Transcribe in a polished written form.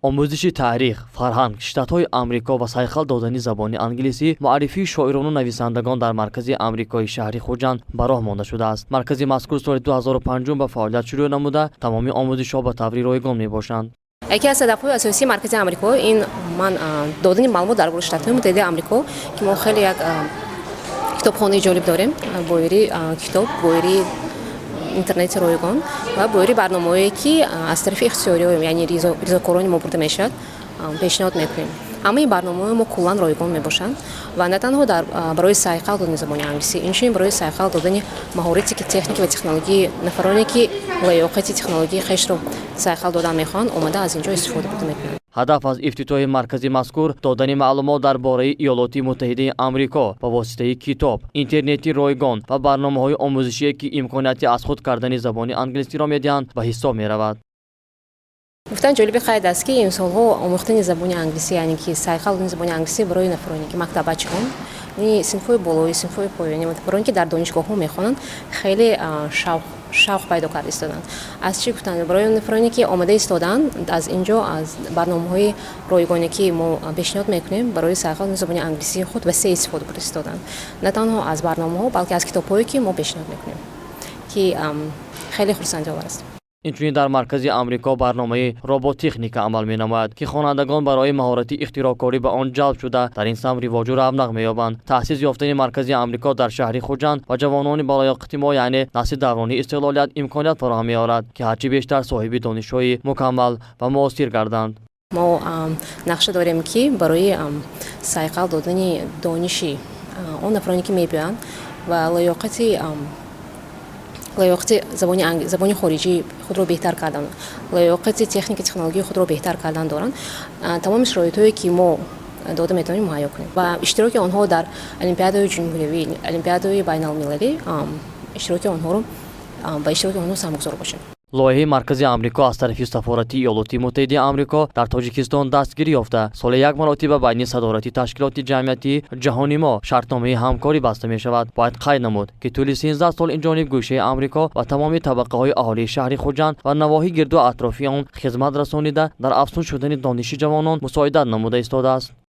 омӯзиши таърих, фарҳанг, штатҳои Амрико ва сайқал додани забони англисӣ муаррифии шоирону нависандагон дар маркази Амрикои шаҳри Хуҷанд ба роҳ монда шудааст. Маркази мазкур соли 2005 ба фаъолият шурӯъ намуда, тамоми омӯзишҳо ба таври ройгон мебошанд. яке аз ҳадафҳои асосии маркази Амрико ин ман додани маълумот дар бораи Штатҳои Муттаҳидаи Амрико, ки мо хеле як китобхонаи ҷолиб дорем, боири китоб, боири интернети ройгон ва боири барномаое ки аз тарафи ихтисориё, яъни ризокорони мо бурда мешавад, пешниҳод мекунем. ҳамаи барномаҳои мо куллан ройгон мебошанд ва на танҳо барои сайқал додани забони англисӣ, инчунин барои сайқал додани маҳорати техника ва технологии нафароне ки лаёқати технологии хешро сайқал додан мехоҳанд, омада аз инҷо истифода бурда мекунанд. ҳадаф аз ифтитоҳи маркази мазкур додани маълумот дар бораи Иёлоти Муттаҳидаи Амрико ба воситаи китоб, интернети ройгон ва барномаҳои омӯзишие ки имконияти аз худ кардани забони англисиро медиҳанд ба ҳисоб меравад. гуфтани ҷолиби қайд аст ки ин солҳо омӯхтани забони англисӣ, яъне ки сайқал додани забони англисӣ барои нафароне ки мактабачиҳон, синфҳои болои, синфҳои поёни, нафароне ки дар донишгоҳҳо мехонанд, хеле шавқ пайдо карда истоданд. Аз чӣ гуфтанд? Барои нафароне ки омада истодаанд, аз инҷо аз барномаҳои ройгоне ки мо пешниҳод мекунем барои сайқал додани забони англисии худ ва се истифода бурда истоданд. На танҳо аз барномаҳо, балки аз китобҳое ки мо пешниҳод мекунем, ки хеле хурсандиовар аст. инчунин дар маркази Амрико барномаи роботехника амал менамояд, ки хонандагон барои маҳорати ихтироъкорӣ ба он ҷалб шуда, дар ин самт ривоҷу равнақ меёбанд. таъсис ёфтани маркази Амрико дар шаҳри Хуҷанд ва ҷавонони балояқати мо, яъне насли даврони истиқлолият, имконият фароҳам меорад, ки ҳарчи бештар соҳиби донишҳои мукаммал ва муосир гарданд. мо нақша дорем ки барои сайқал додани дониши он нафароне ки мебиёянд ва лаёқати забони хориҷии худро беҳтар кардан, лаёқати техника технологии худро беҳтар кардан доранд, тамоми шароитҳое ки мо дода метавонем муҳайё кунем ва иштироки онҳо дар олимпиадаҳои ҷумҳуривӣ, олимпиадаҳои байналмилалӣ, иштироки онҳоро ба иштироки онҳо сармагузор бошем. лоиҳаи маркази Амрико аз тарафи Сафорати Иёлоти Муттаҳидаи Амрико дар Тоҷикистон дастгирӣ ёфта, соли як маротиба байни садорати ташкилоти ҷамъияти ҷаҳони мо шартномаи ҳамкорӣ баста мешавад. Бояд қайд намуд, ки тӯли 13 сол инҷониб гӯшаи Амрико ва тамоми табақаҳои аҳолии шаҳри Хуҷанд ва навоҳи гирду атрофи он хизмат расонида дар афзун шудани дониши ҷавонон мусоидат намуда истодааст.